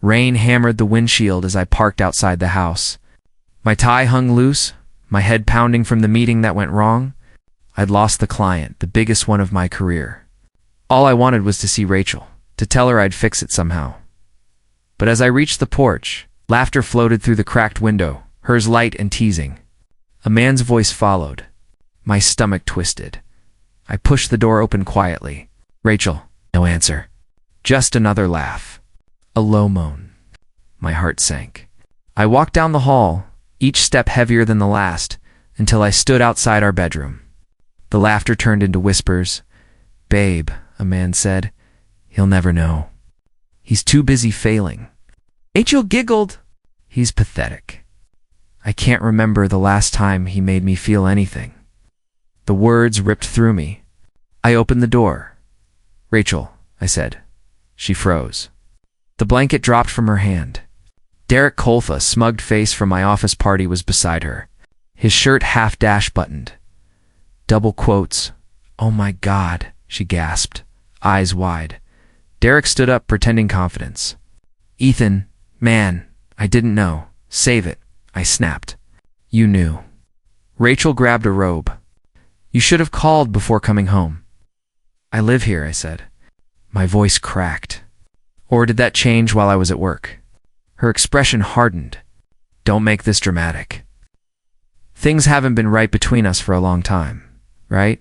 Rain hammered the windshield as I parked outside the house. My tie hung loose, my head pounding from the meeting that went wrong. I'd lost the client, the biggest one of my career. All I wanted was to see Rachel, to tell her I'd fix it somehow. But as I reached the porch, laughter floated through the cracked window, hers light and teasing. A man's voice followed. My stomach twisted. I pushed the door open quietly. Rachel, no answer. Just another laugh. A low moan. My heart sank. I walked down the hall, each step heavier than the last, until I stood outside our bedroom. The laughter turned into whispers. Babe, a man said, he'll never know. He's too busy failing. Rachel giggled. He's pathetic. I can't remember the last time he made me feel anything. The words ripped through me. I opened the door. Rachel, I said. She froze. The blanket dropped from her hand. Derek Colfa, smug face from my office party, was beside her, his shirt half dash-buttoned. Double quotes. Oh my God, she gasped, eyes wide. Derek stood up, pretending confidence. Ethan, man, I didn't know. Save it, I snapped. You knew. Rachel grabbed a robe. You should have called before coming home. I live here, I said. My voice cracked. Or did that change while I was at work? Her expression hardened. Don't make this dramatic. Things haven't been right between us for a long time, right?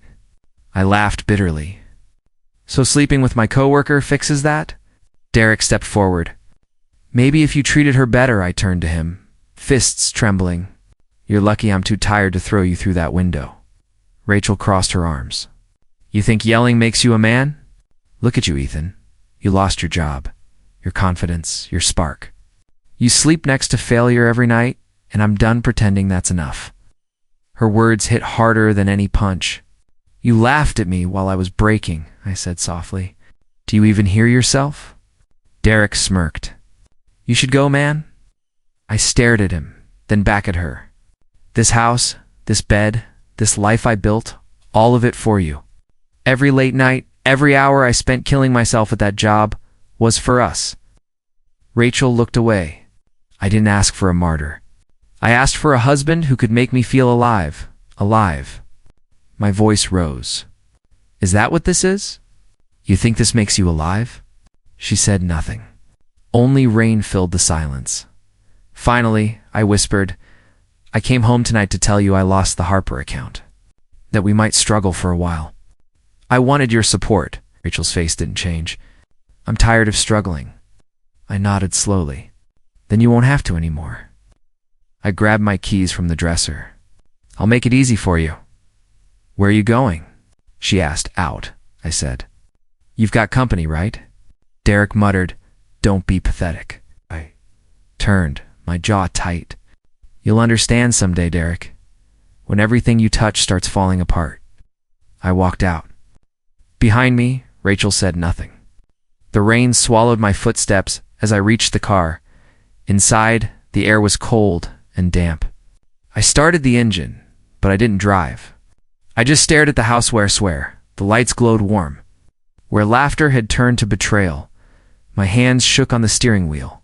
I laughed bitterly. So sleeping with my coworker fixes that? Derek stepped forward. Maybe if you treated her better, I turned to him, fists trembling. You're lucky I'm too tired to throw you through that window. Rachel crossed her arms. You think yelling makes you a man? Look at you, Ethan. You lost your job, your confidence, your spark. You sleep next to failure every night, and I'm done pretending that's enough. Her words hit harder than any punch. You laughed at me while I was breaking, I said softly. Do you even hear yourself? Derek smirked. You should go, man. I stared at him, then back at her. This house, this bed, this life I built, all of it for you. Every late night, every hour I spent killing myself at that job was for us. Rachel looked away. I didn't ask for a martyr. I asked for a husband who could make me feel alive. Alive. My voice rose. Is that what this is? You think this makes you alive? She said nothing. Only rain filled the silence. Finally, I whispered, I came home tonight to tell you I lost the Harper account. That we might struggle for a while. I wanted your support. Rachel's face didn't change. I'm tired of struggling. I nodded slowly. Then you won't have to anymore. I grabbed my keys from the dresser. I'll make it easy for you. Where are you going? She asked. Out, I said. You've got company, right? Derek muttered, Don't be pathetic. I turned, my jaw tight. You'll understand someday, Derek. When everything you touch starts falling apart. I walked out. Behind me, Rachel said nothing. The rain swallowed my footsteps as I reached the car. Inside, the air was cold and damp. I started the engine, but I didn't drive. I just stared at the house where the lights glowed warm. Where laughter had turned to betrayal, my hands shook on the steering wheel.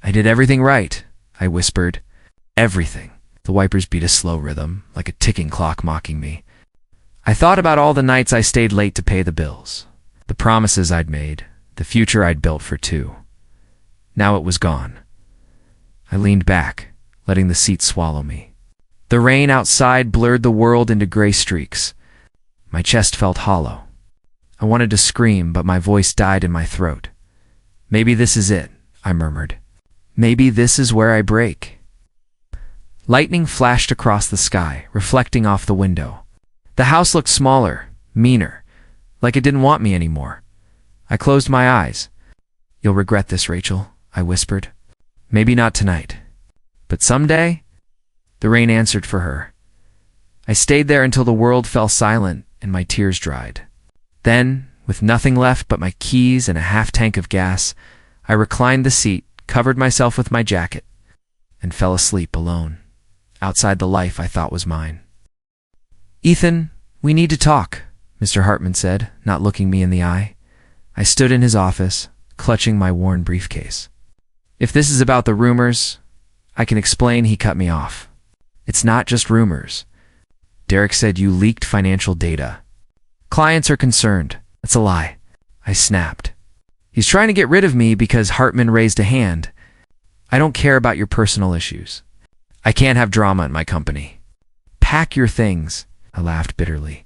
I did everything right, I whispered. Everything. The wipers beat a slow rhythm, like a ticking clock mocking me. I thought about all the nights I stayed late to pay the bills, the promises I'd made, the future I'd built for two. Now it was gone. I leaned back, letting the seat swallow me. The rain outside blurred the world into gray streaks. My chest felt hollow. I wanted to scream, but my voice died in my throat. Maybe this is it, I murmured. Maybe this is where I break. Lightning flashed across the sky, reflecting off the window. The house looked smaller, meaner, like it didn't want me anymore. I closed my eyes. You'll regret this, Rachel, I whispered. Maybe not tonight, but someday? The rain answered for her. I stayed there until the world fell silent and my tears dried. Then, with nothing left but my keys and a half-tank of gas, I reclined the seat, covered myself with my jacket, and fell asleep alone, outside the life I thought was mine. Ethan, we need to talk, Mr. Hartman said, not looking me in the eye. I stood in his office, clutching my worn briefcase. If this is about the rumors, I can explain. He cut me off. It's not just rumors. Derek said you leaked financial data. Clients are concerned. That's a lie. I snapped. He's trying to get rid of me because Hartman raised a hand. I don't care about your personal issues. I can't have drama in my company. Pack your things. I laughed bitterly.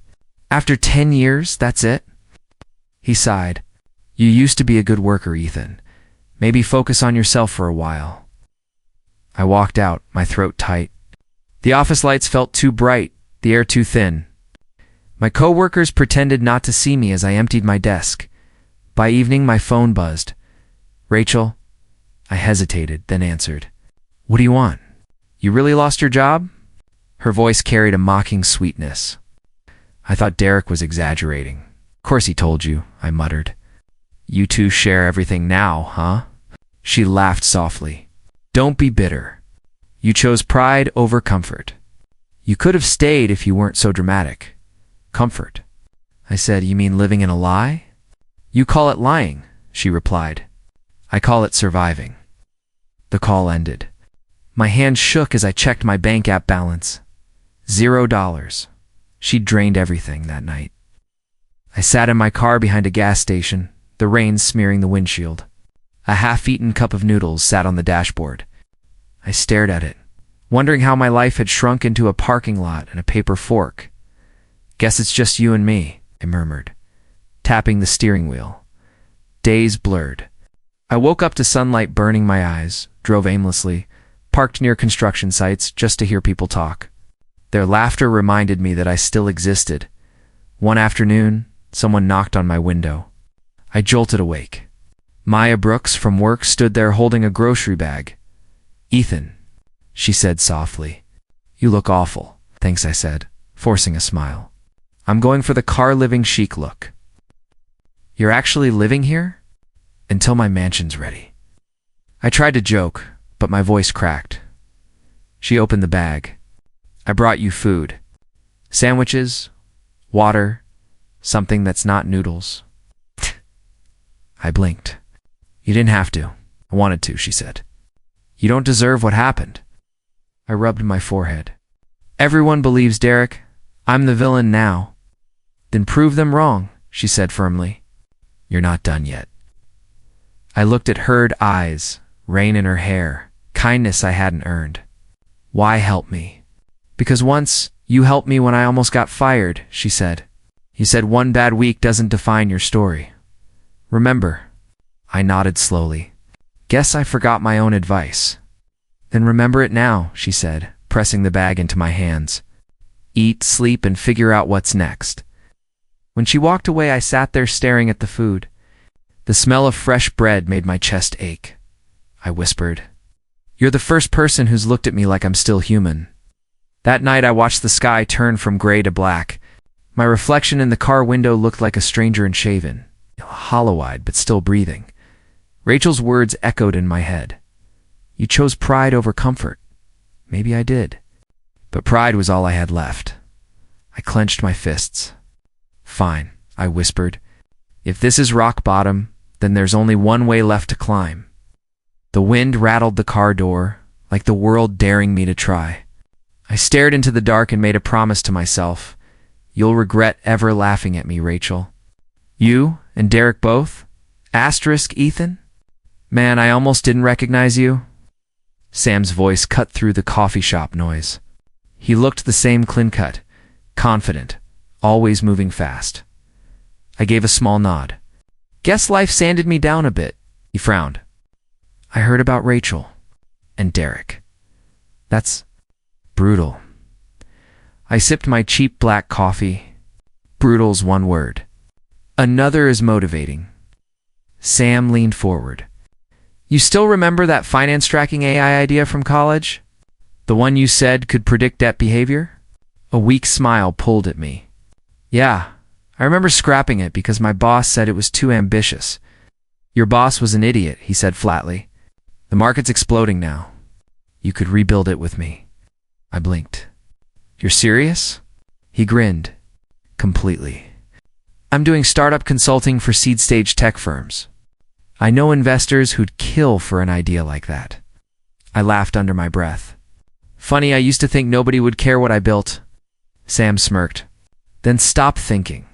After 10 years, that's it? He sighed. You used to be a good worker, Ethan. Maybe focus on yourself for a while. I walked out, my throat tight. The office lights felt too bright, the air too thin. My coworkers pretended not to see me as I emptied my desk. By evening, my phone buzzed. Rachel? I hesitated, then answered. What do you want? You really lost your job? Her voice carried a mocking sweetness. I thought Derek was exaggerating. Of course he told you, I muttered. You two share everything now, huh? She laughed softly. Don't be bitter. You chose pride over comfort. You could have stayed if you weren't so dramatic. Comfort. I said, you mean living in a lie? You call it lying, she replied. I call it surviving. The call ended. My hand shook as I checked my bank app balance. $0. She'd drained everything that night. I sat in my car behind a gas station, the rain smearing the windshield. A half-eaten cup of noodles sat on the dashboard. I stared at it, wondering how my life had shrunk into a parking lot and a paper fork. Guess it's just you and me, I murmured, tapping the steering wheel. Days blurred. I woke up to sunlight burning my eyes, drove aimlessly, parked near construction sites just to hear people talk. Their laughter reminded me that I still existed. One afternoon, someone knocked on my window. I jolted awake. Maya Brooks from work stood there holding a grocery bag. Ethan, she said softly. You look awful. Thanks, I said, forcing a smile. I'm going for the car living chic look. You're actually living here? Until my mansion's ready. I tried to joke, but my voice cracked. She opened the bag. I brought you food. Sandwiches, water, something that's not noodles. I blinked. You didn't have to. I wanted to, she said. You don't deserve what happened. I rubbed my forehead. Everyone believes Derek. I'm the villain now. Then prove them wrong, she said firmly. You're not done yet. I looked at herd eyes, rain in her hair, kindness I hadn't earned. Why help me? Because once you helped me when I almost got fired, she said. You said one bad week doesn't define your story. Remember? I nodded slowly. Guess I forgot my own advice. Then remember it now, she said, pressing the bag into my hands. Eat, sleep, and figure out what's next. When she walked away, I sat there staring at the food. The smell of fresh bread made my chest ache. I whispered, You're the first person who's looked at me like I'm still human. That night I watched the sky turn from gray to black. My reflection in the car window looked like a stranger and shaven, hollow-eyed but still breathing. Rachel's words echoed in my head. You chose pride over comfort. Maybe I did. But pride was all I had left. I clenched my fists. Fine, I whispered. If this is rock bottom, then there's only one way left to climb. The wind rattled the car door, like the world daring me to try. I stared into the dark and made a promise to myself. You'll regret ever laughing at me, Rachel. You and Derek both? Asterisk, Ethan? Man, I almost didn't recognize you. Sam's voice cut through the coffee shop noise. He looked the same clean-cut, confident, always moving fast. I gave a small nod. Guess life sanded me down a bit, he frowned. I heard about Rachel and Derek. That's brutal. I sipped my cheap black coffee. Brutal's one word. Another is motivating. Sam leaned forward. You still remember that finance tracking AI idea from college? The one you said could predict debt behavior? A weak smile pulled at me. Yeah, I remember scrapping it because my boss said it was too ambitious. Your boss was an idiot, he said flatly. The market's exploding now. You could rebuild it with me. I blinked. You're serious? He grinned. Completely. I'm doing startup consulting for seed-stage tech firms. I know investors who'd kill for an idea like that. I laughed under my breath. Funny, I used to think nobody would care what I built. Sam smirked. Then stop thinking.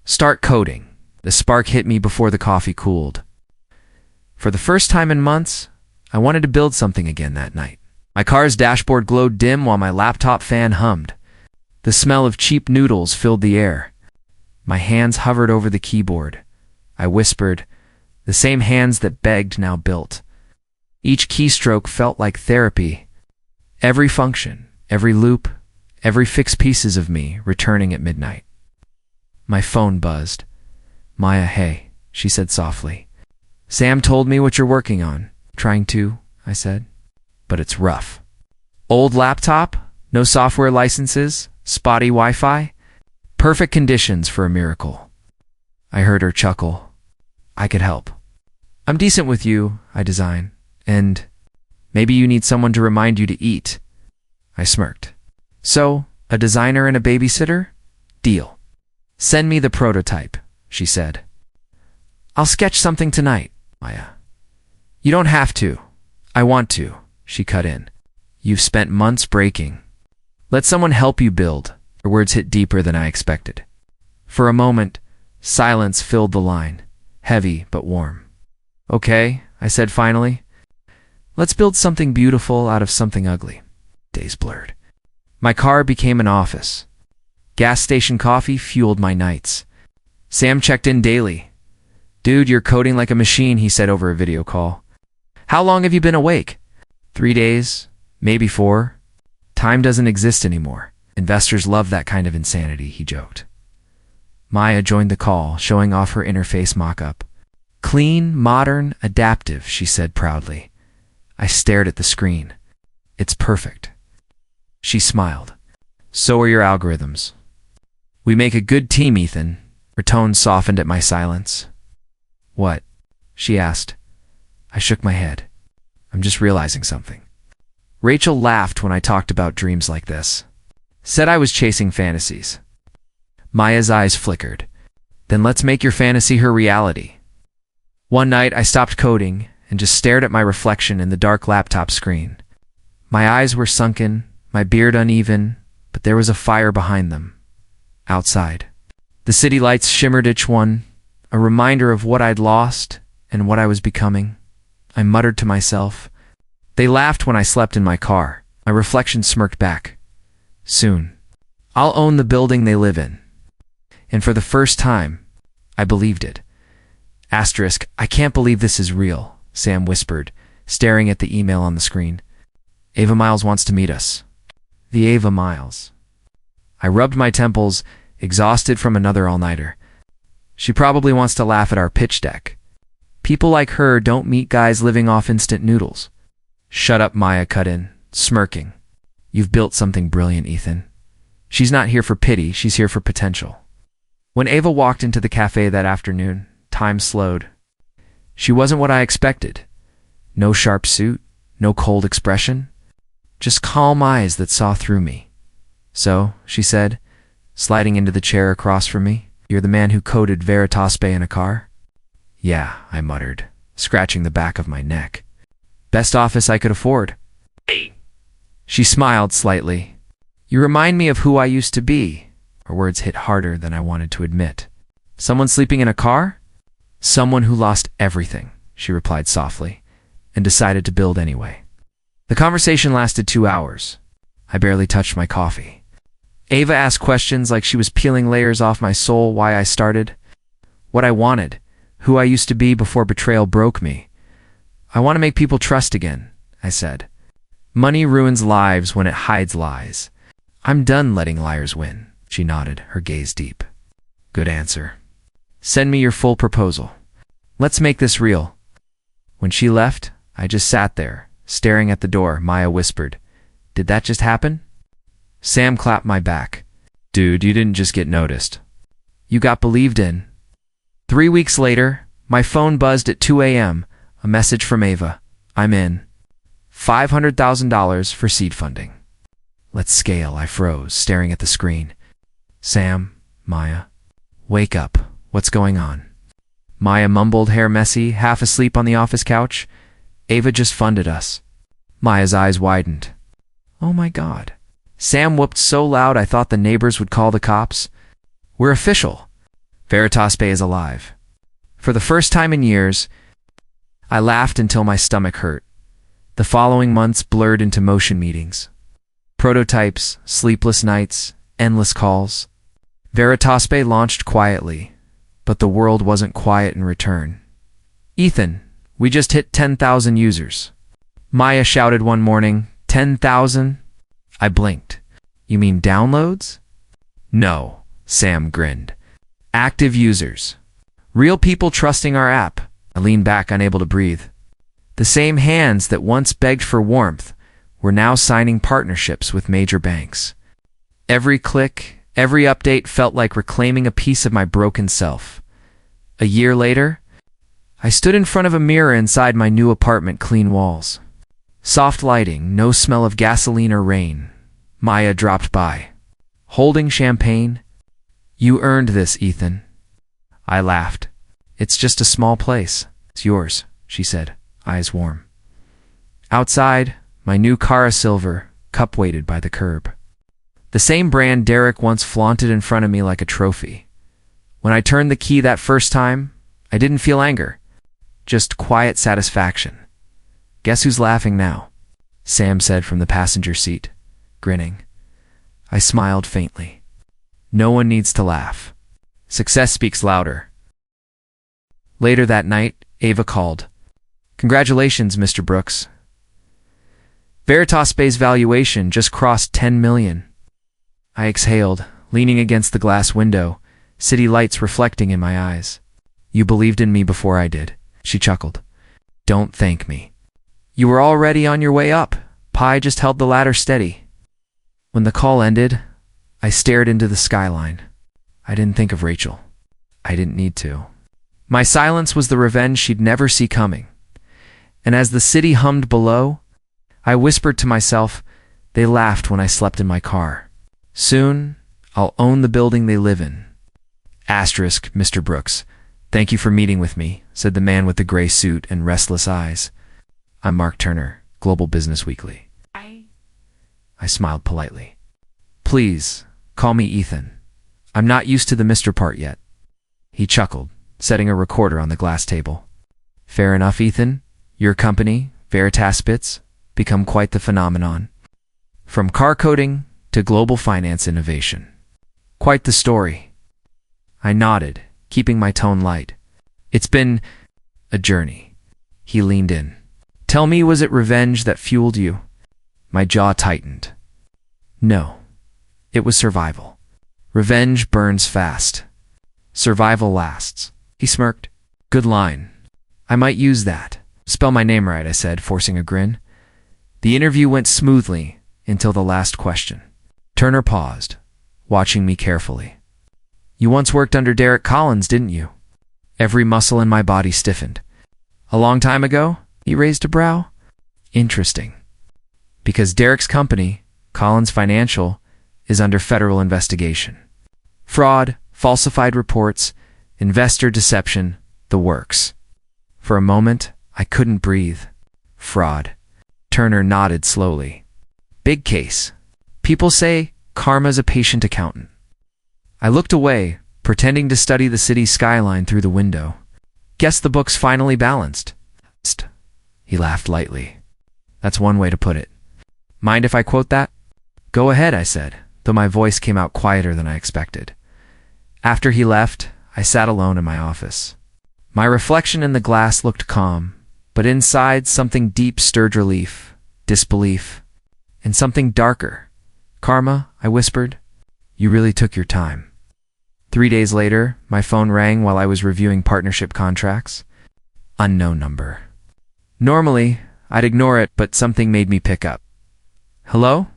Start coding. The spark hit me before the coffee cooled. For the first time in months, I wanted to build something again that night. My car's dashboard glowed dim while my laptop fan hummed. The smell of cheap noodles filled the air. My hands hovered over the keyboard. I whispered, the same hands that begged now built. Each keystroke felt like therapy. Every function, every loop, every fixed pieces of me returning at midnight. My phone buzzed. Maya, hey, she said softly. Sam told me what you're working on. Trying to, I said. But it's rough. Old laptop, no software licenses, spotty Wi-Fi. Perfect conditions for a miracle. I heard her chuckle. I could help. I'm decent with you, I design. And maybe you need someone to remind you to eat. I smirked. So, a designer and a babysitter? Deal. Send me the prototype, she said. I'll sketch something tonight, Maya. You don't have to. I want to, she cut in. You've spent months breaking. Let someone help you build. Her words hit deeper than I expected. For a moment, silence filled the line, heavy but warm. Okay, I said finally. Let's build something beautiful out of something ugly. Days blurred. My car became an office. Gas station coffee fueled my nights. Sam checked in daily. Dude, you're coding like a machine, he said over a video call. How long have you been awake? 3 days, maybe 4. Time doesn't exist anymore. Investors love that kind of insanity, he joked. Maya joined the call, showing off her interface mock-up. Clean, modern, adaptive, she said proudly. I stared at the screen. It's perfect. She smiled. So are your algorithms. We make a good team, Ethan. Her tone softened at my silence. What? She asked. I shook my head. I'm just realizing something. Rachel laughed when I talked about dreams like this. Said I was chasing fantasies. Maya's eyes flickered. Then let's make your fantasy her reality. One night I stopped coding and just stared at my reflection in the dark laptop screen. My eyes were sunken, my beard uneven, but there was a fire behind them. Outside. The city lights shimmered each one, a reminder of what I'd lost and what I was becoming. I muttered to myself. They laughed when I slept in my car. My reflection smirked back. Soon. I'll own the building they live in. And for the first time, I believed it. Asterisk, I can't believe this is real, Sam whispered, staring at the email on the screen. Ava Miles wants to meet us. The Ava Miles. I rubbed my temples, exhausted from another all-nighter. She probably wants to laugh at our pitch deck. People like her don't meet guys living off instant noodles. Shut up, Maya cut in, smirking. You've built something brilliant, Ethan. She's not here for pity, she's here for potential. When Ava walked into the cafe that afternoon, time slowed. She wasn't what I expected. No sharp suit, no cold expression, just calm eyes that saw through me. So, she said, sliding into the chair across from me, you're the man who coded Veritas Bay in a car? Yeah, I muttered, scratching the back of my neck. Best office I could afford. She smiled slightly. You remind me of who I used to be. Her words hit harder than I wanted to admit. Someone sleeping in a car? Someone who lost everything, she replied softly, and decided to build anyway. The conversation lasted 2 hours. I barely touched my coffee. Ava asked questions like she was peeling layers off my soul, why I started, what I wanted, who I used to be before betrayal broke me. I want to make people trust again, I said. Money ruins lives when it hides lies. I'm done letting liars win, she nodded, her gaze deep. Good answer. Send me your full proposal. Let's make this real. When she left, I just sat there, staring at the door. Maya whispered, Did that just happen? Sam clapped my back. Dude, you didn't just get noticed. You got believed in. 3 weeks later, my phone buzzed at 2 a.m., a message from Ava. I'm in. $500,000 for seed funding. Let's scale, I froze, staring at the screen. Sam, Maya, wake up. What's going on? Maya mumbled, hair messy, half asleep on the office couch. Ava just funded us. Maya's eyes widened. Oh my God. Sam whooped so loud I thought the neighbors would call the cops. We're official. Veritas Bay is alive. For the first time in years, I laughed until my stomach hurt. The following months blurred into motion meetings. Prototypes, sleepless nights, endless calls. Veritas Bay launched quietly, but the world wasn't quiet in return. Ethan, we just hit 10,000 users. Maya shouted one morning, 10,000? I blinked. You mean downloads? No, Sam grinned. Active users. Real people trusting our app. I leaned back, unable to breathe. The same hands that once begged for warmth were now signing partnerships with major banks. Every click, every update felt like reclaiming a piece of my broken self. A year later, I stood in front of a mirror inside my new apartment, clean walls. Soft lighting, no smell of gasoline or rain. Maya dropped by, holding champagne. You earned this, Ethan. I laughed. It's just a small place. It's yours, she said, eyes warm. Outside, my new Cara Silver, cup-weighted by the curb. The same brand Derek once flaunted in front of me like a trophy. When I turned the key that first time, I didn't feel anger, just quiet satisfaction. Guess who's laughing now? Sam said from the passenger seat, grinning. I smiled faintly. No one needs to laugh. Success speaks louder. Later that night, Ava called. Congratulations, Mr. Brooks. Veritas Bay's valuation just crossed 10 million. I exhaled, leaning against the glass window, city lights reflecting in my eyes. You believed in me before I did, she chuckled. Don't thank me. You were already on your way up. Pi just held the ladder steady. When the call ended, I stared into the skyline. I didn't think of Rachel. I didn't need to. My silence was the revenge she'd never see coming. And as the city hummed below, I whispered to myself, they laughed when I slept in my car. Soon, I'll own the building they live in. Asterisk, Mr. Brooks. Thank you for meeting with me, said the man with the gray suit and restless eyes. I'm Mark Turner, Global Business Weekly. I smiled politely. Please, call me Ethan. I'm not used to the Mr. part yet. He chuckled, setting a recorder on the glass table. Fair enough, Ethan. Your company, Veritas Bits, become quite the phenomenon. From car coding to global finance innovation. Quite the story. I nodded, keeping my tone light. It's been a journey. He leaned in. Tell me, was it revenge that fueled you? My jaw tightened. No, it was survival. Revenge burns fast. Survival lasts. He smirked. Good line. I might use that. Spell my name right, I said, forcing a grin. The interview went smoothly until the last question. Turner paused, watching me carefully. You once worked under Derek Collins, didn't you? Every muscle in my body stiffened. A long time ago? He raised a brow. Interesting. Because Derek's company, Collins Financial, is under federal investigation. Fraud, falsified reports, investor deception, the works. For a moment, I couldn't breathe. Fraud. Turner nodded slowly. Big case. People say karma's a patient accountant. I looked away, pretending to study the city's skyline through the window. Guess the book's finally balanced. He laughed lightly. That's one way to put it. Mind if I quote that? Go ahead, I said, though my voice came out quieter than I expected. After he left, I sat alone in my office. My reflection in the glass looked calm, but inside something deep stirred relief, disbelief, and something darker. Karma, I whispered, you really took your time. 3 days later, my phone rang while I was reviewing partnership contracts. Unknown number. Normally, I'd ignore it, but something made me pick up. Hello?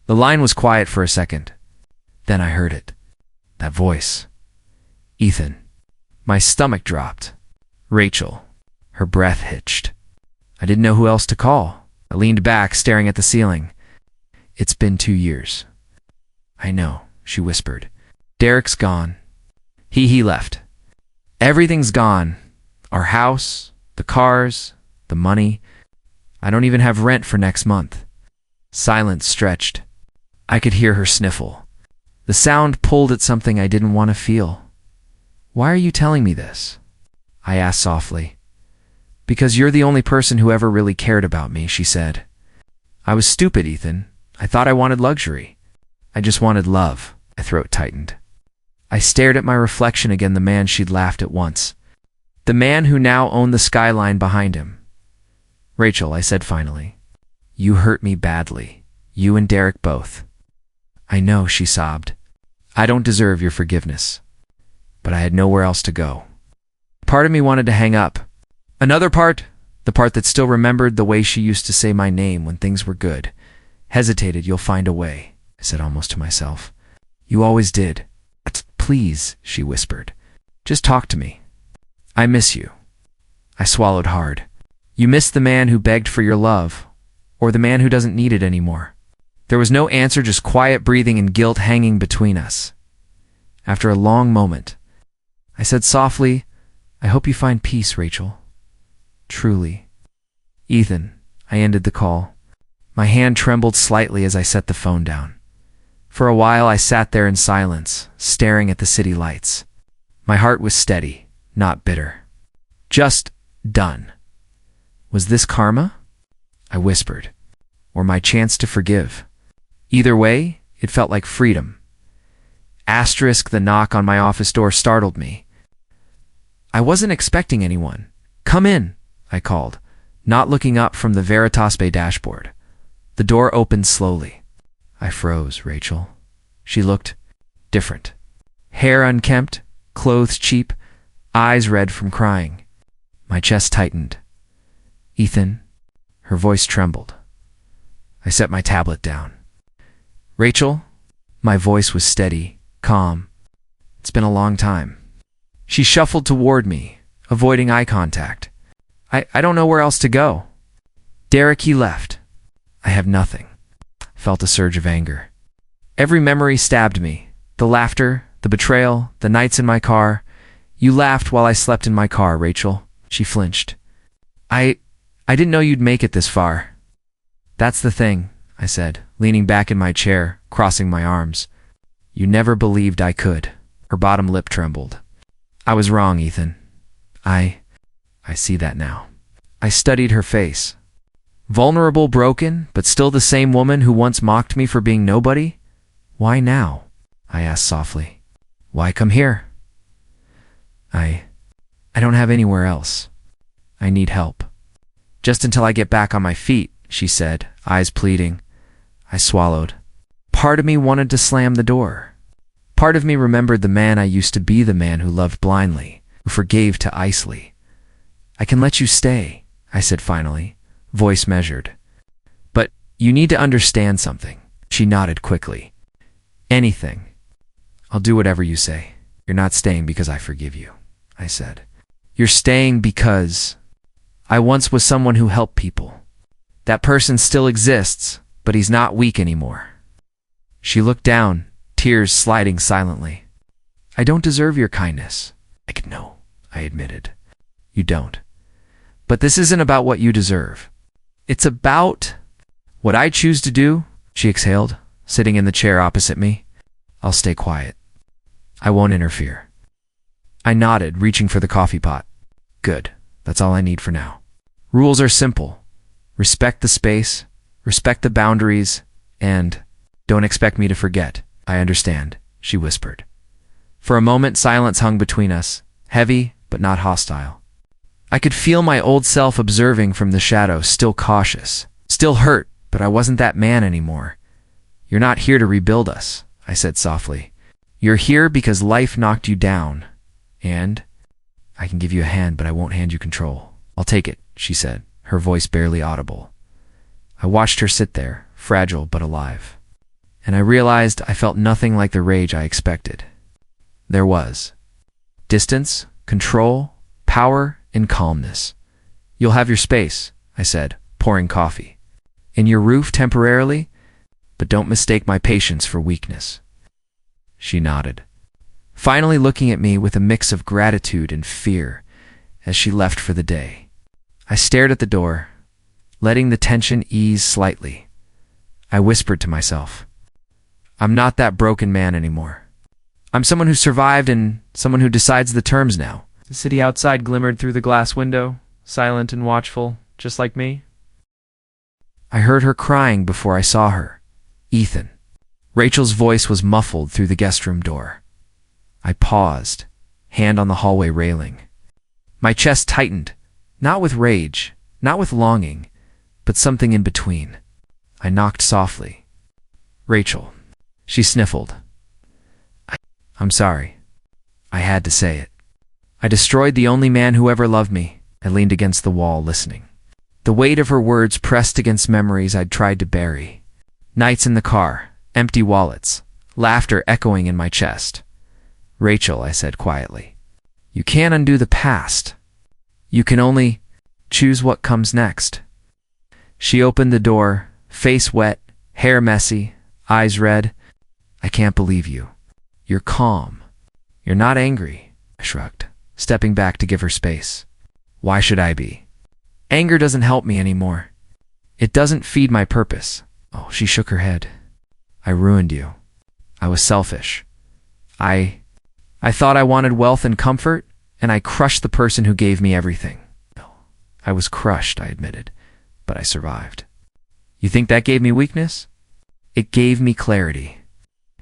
The line was quiet for a second. Then I heard it. That voice. Ethan. My stomach dropped. Rachel. Her breath hitched. I didn't know who else to call. I leaned back, staring at the ceiling. It's been 2 years. I know, she whispered. Derek's gone. He left. Everything's gone. Our house, the cars, the money. I don't even have rent for next month. Silence stretched. I could hear her sniffle. The sound pulled at something I didn't want to feel. "Why are you telling me this?" I asked softly. "Because you're the only person who ever really cared about me," she said. "I was stupid, Ethan. I thought I wanted luxury. I just wanted love." My throat tightened. I stared at my reflection again, the man she'd laughed at once. The man who now owned the skyline behind him. "Rachel," I said finally, "you hurt me badly. You and Derek both." "I know," she sobbed. "I don't deserve your forgiveness." But I had nowhere else to go. Part of me wanted to hang up. Another part, the part that still remembered the way she used to say my name when things were good, hesitated. "You'll find a way," I said almost to myself. "You always did." "Please," she whispered. "Just talk to me. I miss you." I swallowed hard. "You miss the man who begged for your love, or the man who doesn't need it anymore?" There was no answer, just quiet breathing and guilt hanging between us. After a long moment, I said softly, "I hope you find peace, Rachel. Truly." "Ethan," I ended the call. My hand trembled slightly as I set the phone down. For a while I sat there in silence, staring at the city lights. My heart was steady, not bitter. Just done. Was this karma? I whispered. Or my chance to forgive? Either way, it felt like freedom. The knock on my office door startled me. I wasn't expecting anyone. "Come in," I called, not looking up from the Veritas Bay dashboard. The door opened slowly. I froze. Rachel. She looked different. Hair unkempt, clothes cheap, eyes red from crying. My chest tightened. "Ethan," her voice trembled. I set my tablet down. "Rachel," my voice was steady, calm. "It's been a long time." She shuffled toward me, avoiding eye contact. I don't know where else to go." "Derek, he left." "I have nothing." Felt a surge of anger. Every memory stabbed me. The laughter, the betrayal, the nights in my car. "You laughed while I slept in my car, Rachel." She flinched. I didn't know you'd make it this far." "That's the thing," I said, leaning back in my chair, crossing my arms. "You never believed I could." Her bottom lip trembled. "I was wrong, Ethan. I see that now." I studied her face. Vulnerable, broken, but still the same woman who once mocked me for being nobody? "Why now?" I asked softly. "Why come here?" I don't have anywhere else. I need help." "Just until I get back on my feet," she said, eyes pleading. I swallowed. Part of me wanted to slam the door. Part of me remembered the man I used to be, the man who loved blindly, who forgave too easily. "I can let you stay," I said finally, voice measured. "But you need to understand something." She nodded quickly. "Anything. I'll do whatever you say." "You're not staying because I forgive you," I said. "You're staying because I once was someone who helped people. That person still exists, but he's not weak anymore." She looked down, tears sliding silently. "I don't deserve your kindness." "No," I admitted. "You don't. But this isn't about what you deserve. It's about what I choose to do," she exhaled, sitting in the chair opposite me. "I'll stay quiet. I won't interfere." I nodded, reaching for the coffee pot. "Good. That's all I need for now. Rules are simple. Respect the space, respect the boundaries, and don't expect me to forget." "I understand," she whispered. For a moment, silence hung between us, heavy but not hostile. I could feel my old self observing from the shadows, still cautious, still hurt, but I wasn't that man anymore. "You're not here to rebuild us," I said softly. "You're here because life knocked you down, and I can give you a hand, but I won't hand you control." "I'll take it," she said, her voice barely audible. I watched her sit there, fragile but alive, and I realized I felt nothing like the rage I expected. There was distance, control, power, and calmness. "You'll have your space," I said, pouring coffee. "In your roof temporarily, but don't mistake my patience for weakness." She nodded. finally looking at me with a mix of gratitude and fear as she left for the day. I stared at the door, letting the tension ease slightly. I whispered to myself, I'm not that broken man anymore. I'm someone who survived and someone who decides the terms now. The city outside glimmered through the glass window, silent and watchful, just like me. I heard her crying before I saw her. Ethan. Rachel's voice was muffled through the guest room door. I paused, hand on the hallway railing. My chest tightened, not with rage, not with longing, but something in between. I knocked softly. Rachel. She sniffled. I'm sorry. I had to say it. I destroyed the only man who ever loved me. I leaned against the wall, listening. The weight of her words pressed against memories I'd tried to bury. Nights in the car, empty wallets, laughter echoing in my chest. Rachel, I said quietly, you can't undo the past. You can only choose what comes next. She opened the door, face wet, hair messy, eyes red. I can't believe you. You're calm. You're not angry. I shrugged, stepping back to give her space. Why should I be? Anger doesn't help me anymore. It doesn't feed my purpose. Oh, she shook her head. I ruined you. I was selfish. I thought I wanted wealth and comfort, and I crushed the person who gave me everything. I was crushed, I admitted, but I survived. You think that gave me weakness? It gave me clarity.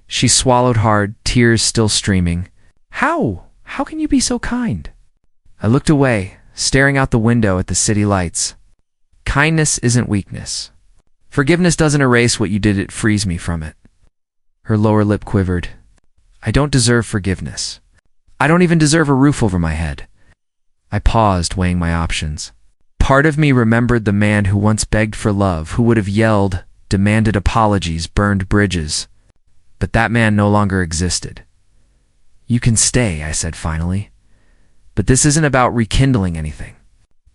She swallowed hard, tears still streaming. How? How can you be so kind? I looked away, staring out the window at the city lights. Kindness isn't weakness. Forgiveness doesn't erase what you did, it frees me from it. Her lower lip quivered. I don't deserve forgiveness. I don't even deserve a roof over my head. I paused, weighing my options. Part of me remembered the man who once begged for love, who would have yelled, demanded apologies, burned bridges. But that man no longer existed. You can stay, I said finally. But this isn't about rekindling anything.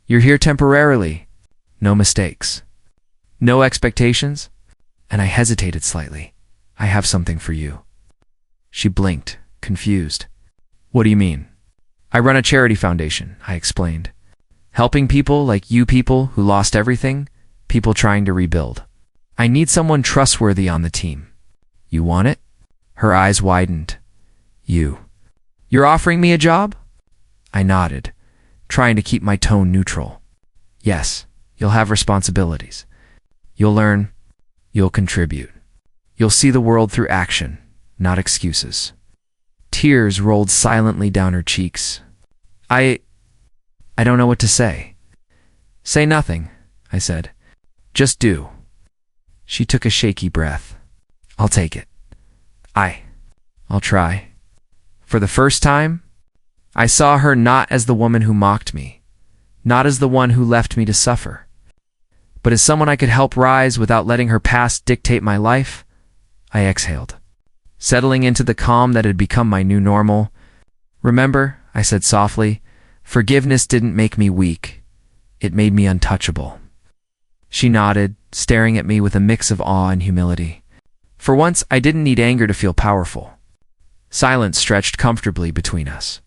You're here temporarily. No mistakes. No expectations? And I hesitated slightly. I have something for you. She blinked, confused. What do you mean? I run a charity foundation, I explained. Helping people like you people who lost everything, people trying to rebuild. I need someone trustworthy on the team. You want it? Her eyes widened. You're offering me a job? I nodded, trying to keep my tone neutral. Yes, you'll have responsibilities. You'll learn. You'll contribute. You'll see the world through action, not excuses. Tears rolled silently down her cheeks. I don't know what to say. Say nothing, I said. Just do. She took a shaky breath. I'll take it. I'll try. For the first time, I saw her not as the woman who mocked me, not as the one who left me to suffer, but as someone I could help rise without letting her past dictate my life. I exhaled, settling into the calm that had become my new normal. Remember, I said softly, forgiveness didn't make me weak. It made me untouchable. She nodded, staring at me with a mix of awe and humility. For once, I didn't need anger to feel powerful. Silence stretched comfortably between us.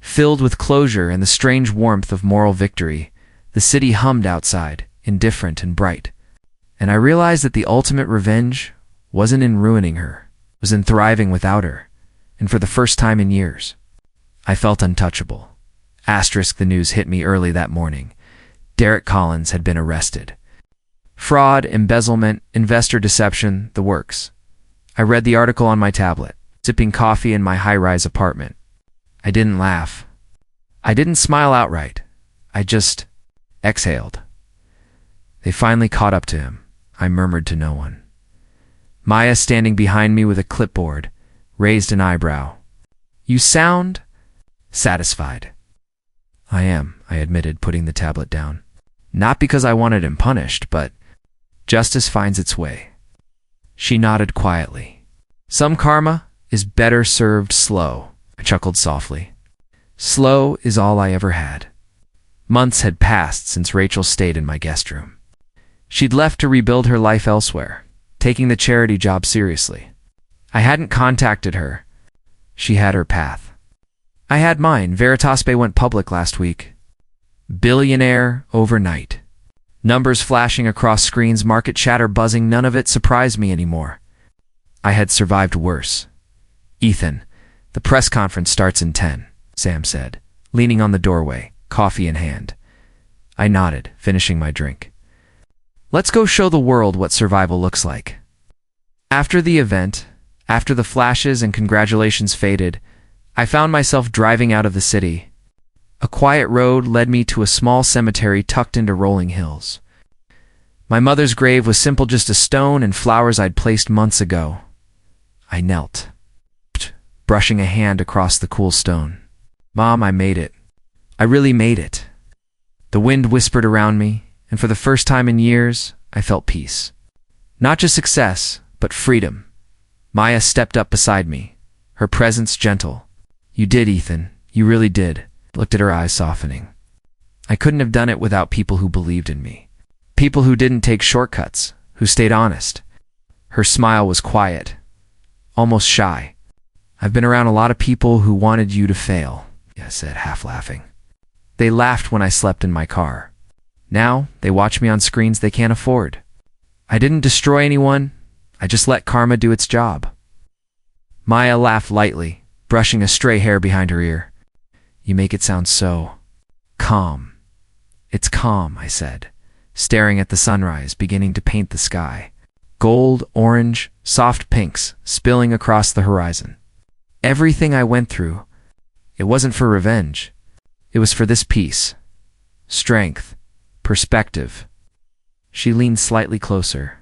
Filled with closure and the strange warmth of moral victory, the city hummed outside, indifferent and bright. And I realized that the ultimate revenge wasn't in ruining her, it was in thriving without her. And for the first time in years, I felt untouchable. The news hit me early that morning. Derek Collins had been arrested. Fraud, embezzlement, investor deception, the works. I read the article on my tablet, sipping coffee in my high-rise apartment. I didn't laugh. I didn't smile outright. I just exhaled. They finally caught up to him, I murmured to no one. Maya, standing behind me with a clipboard, raised an eyebrow. You sound satisfied. I am, I admitted, putting the tablet down. Not because I wanted him punished, but justice finds its way. She nodded quietly. Some karma is better served slow, I chuckled softly. Slow is all I ever had. Months had passed since Rachel stayed in my guest room. She'd left to rebuild her life elsewhere, taking the charity job seriously. I hadn't contacted her. She had her path. I had mine. Veritaspe went public last week. Billionaire overnight. Numbers flashing across screens, market chatter buzzing, none of it surprised me anymore. I had survived worse. Ethan, the press conference starts in 10, Sam said, leaning on the doorway, coffee in hand. I nodded, finishing my drink. Let's go show the world what survival looks like. After the event, after the flashes and congratulations faded, I found myself driving out of the city. A quiet road led me to a small cemetery tucked into rolling hills. My mother's grave was simple, just a stone and flowers I'd placed months ago. I knelt, brushing a hand across the cool stone. Mom, I made it. I really made it. The wind whispered around me, and for the first time in years, I felt peace. Not just success, but freedom. Maya stepped up beside me, her presence gentle. You did, Ethan. You really did. Looked at her eyes softening. I couldn't have done it without people who believed in me. People who didn't take shortcuts, who stayed honest. Her smile was quiet, almost shy. I've been around a lot of people who wanted you to fail, I said, half laughing. They laughed when I slept in my car. Now, they watch me on screens they can't afford. I didn't destroy anyone. I just let karma do its job. Maya laughed lightly, brushing a stray hair behind her ear. You make it sound so calm. It's calm, I said, staring at the sunrise beginning to paint the sky. Gold, orange, soft pinks spilling across the horizon. Everything I went through, it wasn't for revenge. It was for this peace, strength, perspective. She leaned slightly closer,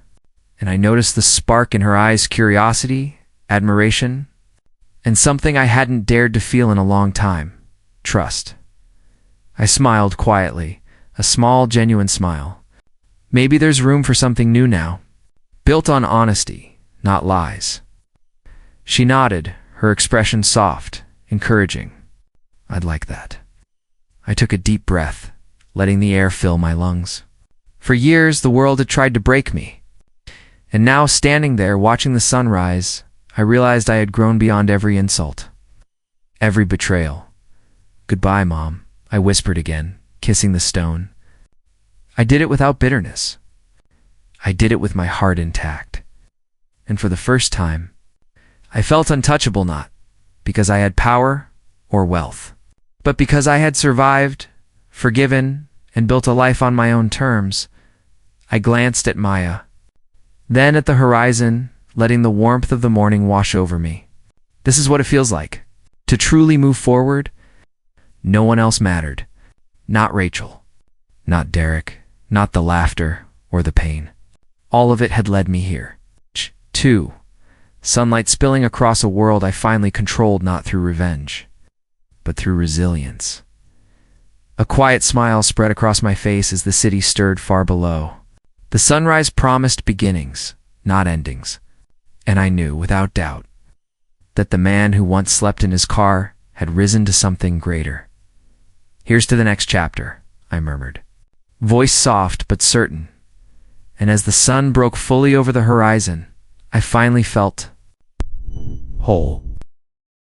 and I noticed the spark in her eyes, curiosity, admiration, and something I hadn't dared to feel in a long time, trust. I smiled quietly, a small, genuine smile. Maybe there's room for something new now, built on honesty, not lies. She nodded, her expression soft, encouraging. I'd like that. I took a deep breath, letting the air fill my lungs. For years, the world had tried to break me. And now, standing there, watching the sunrise, I realized I had grown beyond every insult, every betrayal. Goodbye, Mom, I whispered again, kissing the stone. I did it without bitterness. I did it with my heart intact. And for the first time, I felt untouchable, not because I had power or wealth, but because I had survived, forgiven, and built a life on my own terms. I glanced at Maya, then at the horizon, letting the warmth of the morning wash over me. This is what it feels like, to truly move forward. No one else mattered. Not Rachel, not Derek, not the laughter or the pain. All of it had led me here. 2. Sunlight spilling across a world I finally controlled, not through revenge, but through resilience. A quiet smile spread across my face as the city stirred far below. The sunrise promised beginnings, not endings, and I knew, without doubt, that the man who once slept in his car had risen to something greater. Here's to the next chapter, I murmured, voice soft but certain, and as the sun broke fully over the horizon, I finally felt whole.